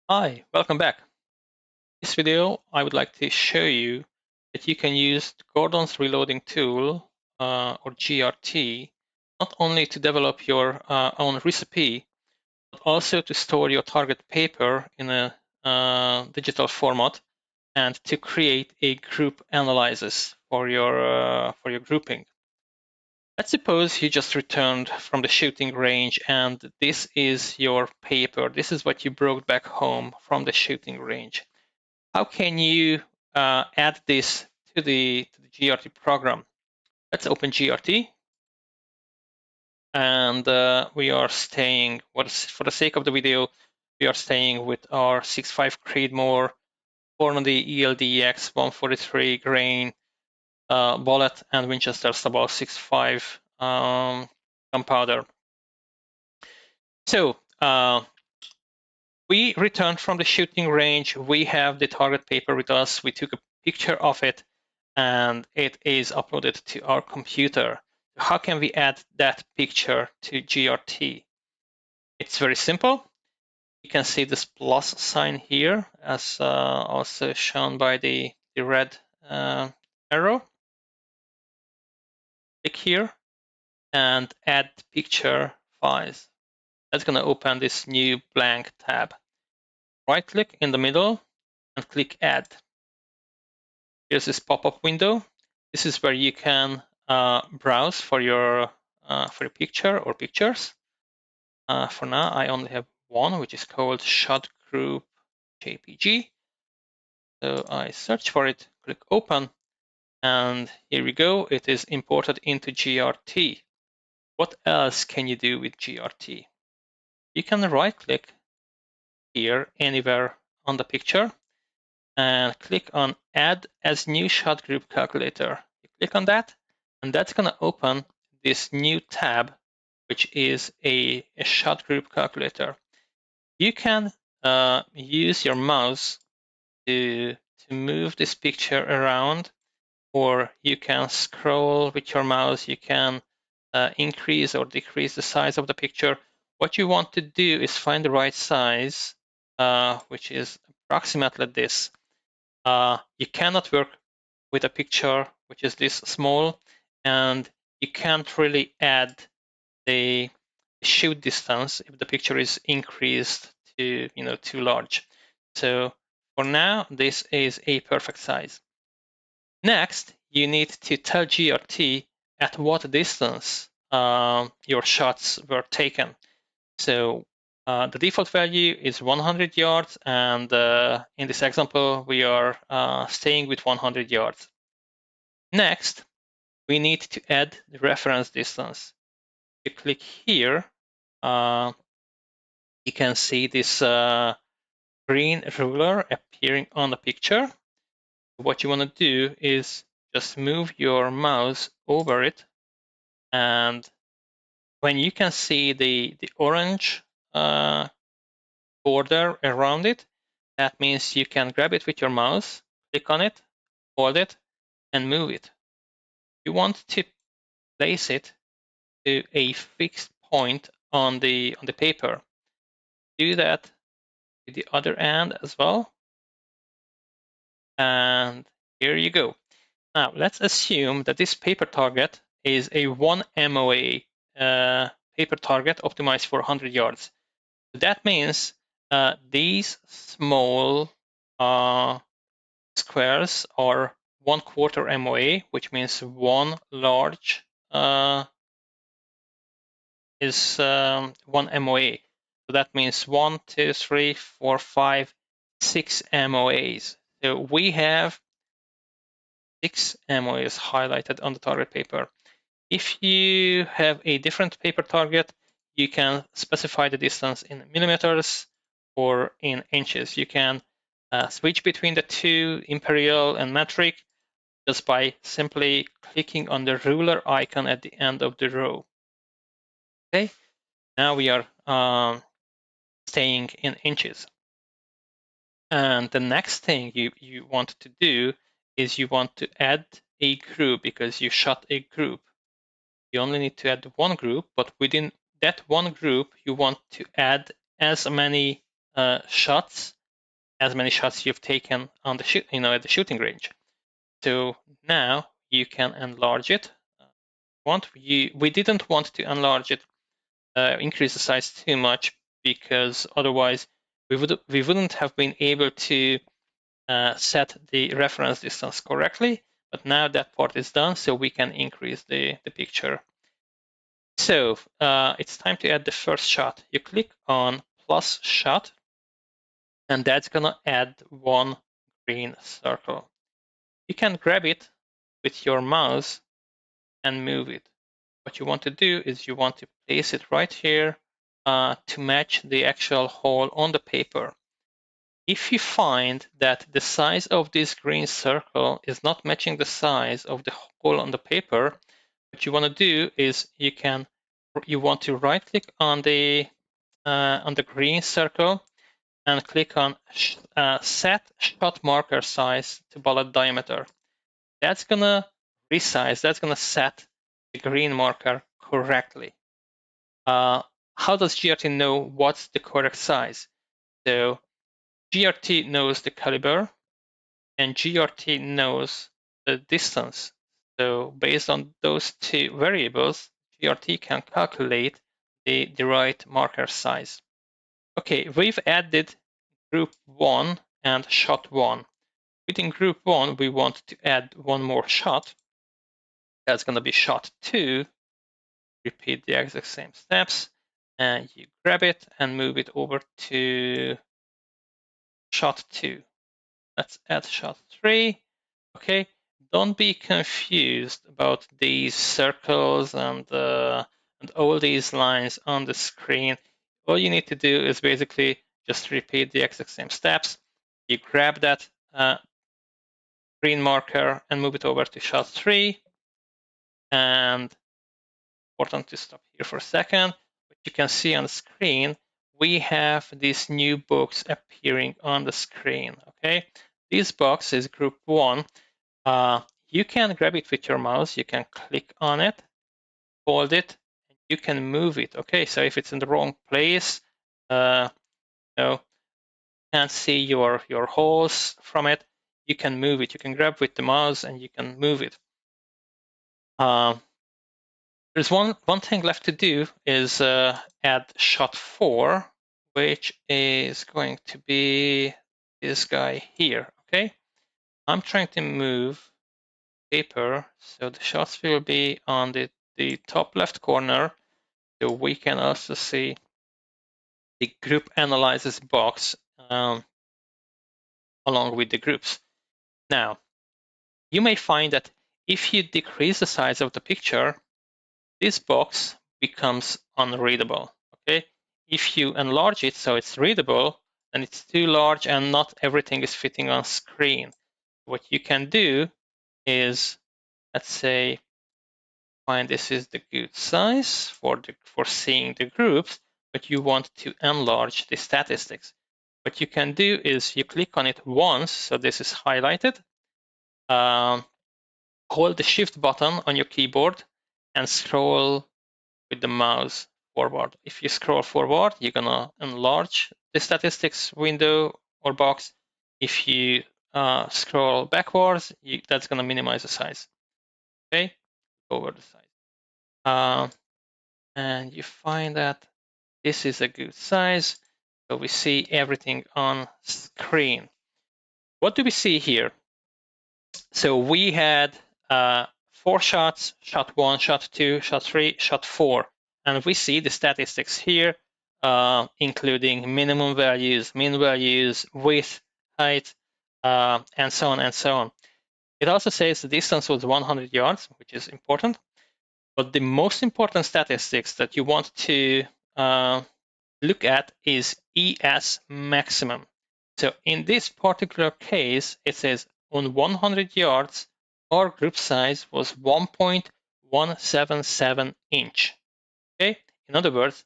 Hi, welcome back. In this video, I would like to show you that you can use Gordon's reloading tool, or GRT, not only to develop your own recipe, but also to store your target paper in a digital format and to create a group analysis for your grouping. Let's suppose you just returned from the shooting range and this is your paper. This is what you brought back home from the shooting range. How can you add this to the GRT program? Let's open GRT, and we are staying, for the sake of the video, we are staying with our 6.5 Creedmoor 490 ELDX 143 grain bullet and Winchester Sabal 6.5 gunpowder. So we returned from the shooting range. We have the target paper with us. We took a picture of it, and it is uploaded to our computer. How can we add that picture to GRT? It's very simple. You can see this plus sign here, as also shown by the red arrow. Click here and add picture files. That's going to open this new blank tab. Right click in the middle and click add. Here's this pop-up window. This is where you can browse for your picture or pictures. For now, I only have one, which is called Shot Group JPG. So I search for it, click open, and here we go. It is imported into GRT. What else can you do with GRT? You can right-click here anywhere on the picture and click on Add as New Shot Group Calculator. You click on that, and that's going to open this new tab, which is a shot group calculator. You can use your mouse to move this picture around, or you can scroll with your mouse. You can increase or decrease the size of the picture. What you want to do is find the right size, which is approximately this. You cannot work with a picture which is this small, and you can't really add the shoot distance if the picture is increased to too large. So for now, this is a perfect size. Next, you need to tell GRT at what distance your shots were taken. So the default value is 100 yards, and in this example, we are staying with 100 yards. Next, we need to add the reference distance. You click here, you can see this green ruler appearing on the picture. What you want to do is just move your mouse over it, and when you can see the orange border around it, that means you can grab it with your mouse, click on it, hold it, and move it. You want to place it to a fixed point on the paper. Do that with the other end as well. And here you go. Now let's assume that this paper target is a 1 MOA paper target optimized for 100 yards. That means these small squares are 1/4 MOA, which means one large is 1 MOA. So that means 1, 2, 3, 4, 5, 6 MOAs. So we have 6 MOAs highlighted on the target paper. If you have a different paper target, you can specify the distance in millimeters or in inches. You can switch between the two, imperial and metric, just by simply clicking on the ruler icon at the end of the row. Okay, now we are staying in inches. And the next thing you want to do is you want to add a group, because you shot a group. You only need to add one group, but within that one group, you want to add as many shots as many shots you've taken on the at the shooting range. So now you can enlarge it. We didn't want to enlarge it, increase the size too much, because otherwise we wouldn't have been able to set the reference distance correctly. But now that part is done, so we can increase the picture. So it's time to add the first shot. You click on plus shot, and that's gonna add one green circle. You can grab it with your mouse and move it. What you want to do is you want to place it right here to match the actual hole on the paper. If you find that the size of this green circle is not matching the size of the hole on the paper, what you want to do is you want to right click on the green circle and click on set shot marker size to bullet diameter. That's gonna resize, that's gonna set the green marker correctly. How does GRT know what's the correct size? So GRT knows the caliber and GRT knows the distance. So based on those two variables, GRT can calculate the right marker size. Okay, we've added group 1 and shot 1. Within group 1, we want to add one more shot. That's going to be shot 2. Repeat the exact same steps, and you grab it and move it over to shot 2. Let's add shot 3. Okay, don't be confused about these circles and all these lines on the screen. All you need to do is basically just repeat the exact same steps. You grab that green marker and move it over to shot 3. And important to stop here for a second. What you can see on the screen, we have this new box appearing on the screen. Okay, this box is group 1. You can grab it with your mouse. You can click on it, hold it, and you can move it. Okay, so if it's in the wrong place, can't see your holes from it, you can move it. You can grab with the mouse and you can move it. There's one thing left to do is add shot 4, which is going to be this guy here. Okay, I'm trying to move paper, so the shots will be on the top left corner, so we can also see the group analysis box along with the groups. Now, you may find that if you decrease the size of the picture, this box becomes unreadable. Okay, if you enlarge it so it's readable, then it's too large and not everything is fitting on screen. What you can do is, let's say, find this is the good size for seeing the groups, but you want to enlarge the statistics. What you can do is you click on it once, so this is highlighted. Hold the shift button on your keyboard and scroll with the mouse forward. If you scroll forward, you're gonna enlarge the statistics window or box. If you scroll backwards, that's gonna minimize the size. Okay, over the size. And you find that this is a good size. So we see everything on screen. What do we see here? So we had 4 shots, shot 1, shot 2, shot 3, shot 4. And we see the statistics here, including minimum values, mean values, width, height, and so on and so on. It also says the distance was 100 yards, which is important. But the most important statistics that you want to look at is ES maximum. So in this particular case, it says on 100 yards, our group size was 1.177 inch. Okay, in other words,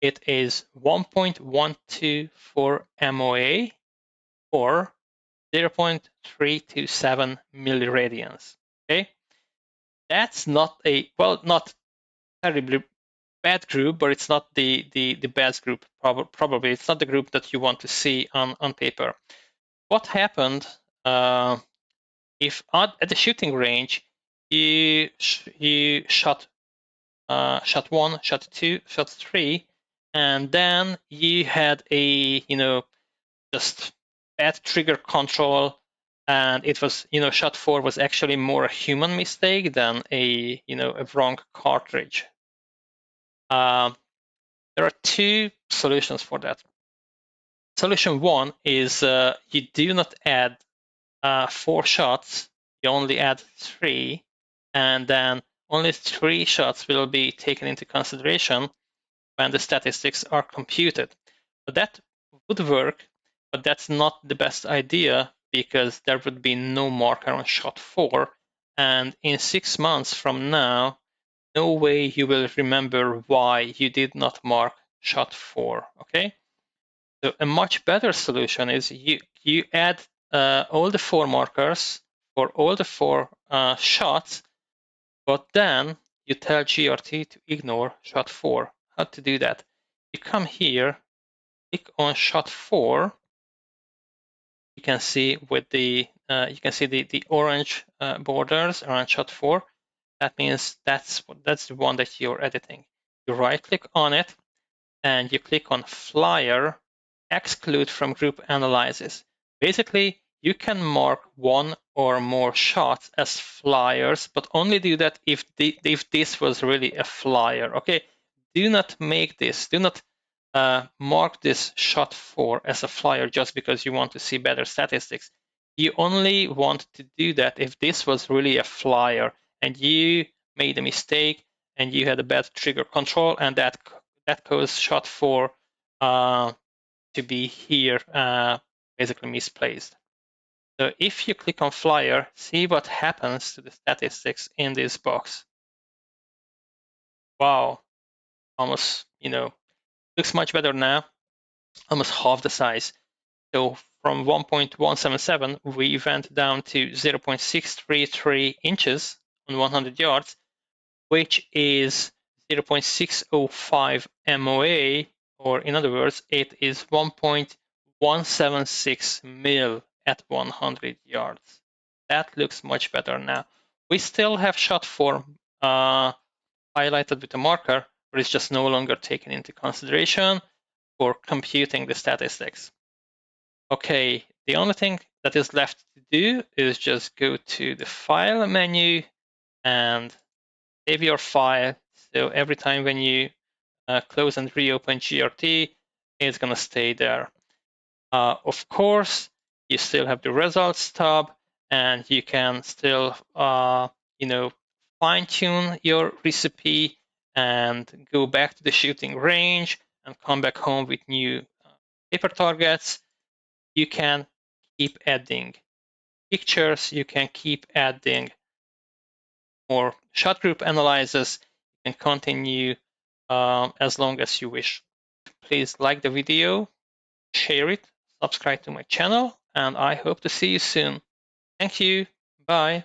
it is 1.124 MOA or 0.327 milliradians. Okay, that's not not terribly bad group, but it's not the best group. Probably it's not the group that you want to see on paper. what happened if at the shooting range you shot shot 1, shot 2, shot 3, and then you had a just bad trigger control, and it was shot 4 was actually more a human mistake than a a wrong cartridge. There are two solutions for that. Solution 1 is you do not add 4 shots, you only add 3, and then only 3 shots will be taken into consideration when the statistics are computed. But that would work, but that's not the best idea because there would be no marker on shot 4, and in 6 months from now, no way you will remember why you did not mark shot 4, okay? So a much better solution is you add all the 4 markers for all the 4 shots, but then you tell GRT to ignore shot 4. How to do that? You come here, click on shot 4. You can see with the the orange borders around shot 4. That means that's the one that you're editing. You right click on it and you click on flyer, exclude from group analysis. Basically, you can mark 1 or more shots as flyers, but only do that if this was really a flyer. Okay, do not make this, do not mark this shot 4 as a flyer just because you want to see better statistics. You only want to do that if this was really a flyer and you made a mistake and you had a bad trigger control, and that caused shot 4 to be here basically misplaced. So if you click on flyer, see what happens to the statistics in this box. Wow, almost, looks much better now, almost half the size. So from 1.177, we went down to 0.633 inches on 100 yards, which is 0.605 MOA, or in other words, it is 1.176 mil at 100 yards. That looks much better now. We still have shot 4 highlighted with a marker, but it's just no longer taken into consideration for computing the statistics. Okay, the only thing that is left to do is just go to the File menu and save your file. So every time when you close and reopen GRT, it's going to stay there. Of course, you still have the results tab, and you can still, fine-tune your recipe and go back to the shooting range and come back home with new paper targets. You can keep adding pictures. You can keep adding more shot group analysis. You can continue as long as you wish. Please like the video, share it, subscribe to my channel, and I hope to see you soon. Thank you. Bye.